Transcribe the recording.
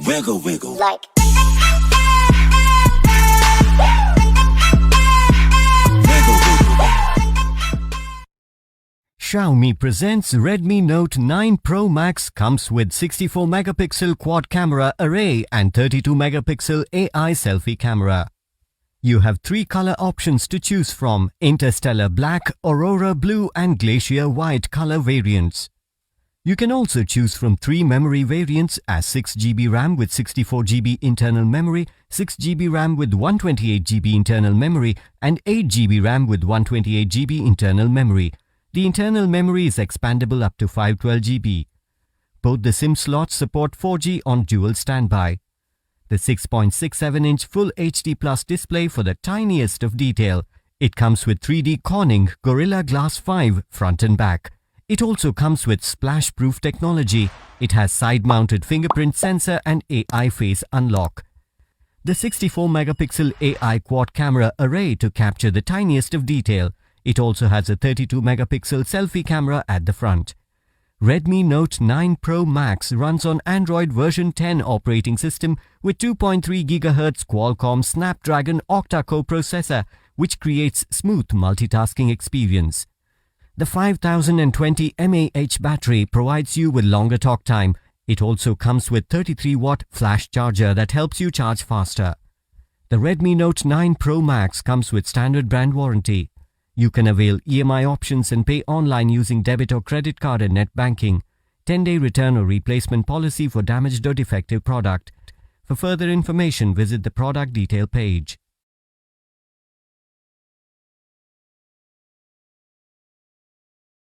Wiggle, wiggle. Like. Xiaomi presents Redmi Note 9 Pro Max. Comes with 64 megapixel quad camera array and 32 megapixel AI selfie camera. You have 3 color options to choose from: Interstellar Black, Aurora Blue and Glacier White color variants. You can also choose from 3 memory variants as 6GB RAM with 64GB internal memory, 6GB RAM with 128GB internal memory and 8GB RAM with 128GB internal memory. The internal memory is expandable up to 512GB. Both the SIM slots support 4G on dual standby. The 6.67-inch Full HD Plus display for the tiniest of detail. It comes with 3D Corning Gorilla Glass 5 front and back. It also comes with splash-proof technology. It has side-mounted fingerprint sensor and AI face unlock. The 64 megapixel AI quad camera array to capture the tiniest of detail. It also has a 32 megapixel selfie camera at the front. Redmi Note 9 Pro Max runs on Android version 10 operating system with 2.3 GHz Qualcomm Snapdragon octa-core processor, which creates smooth multitasking experience. The 5020 mAh battery provides you with longer talk time. It also comes with 33-watt flash charger that helps you charge faster. The Redmi Note 9 Pro Max comes with standard brand warranty. You can avail EMI options and pay online using debit or credit card and net banking. 10-day return or replacement policy for damaged or defective product. For further information, visit the product detail page.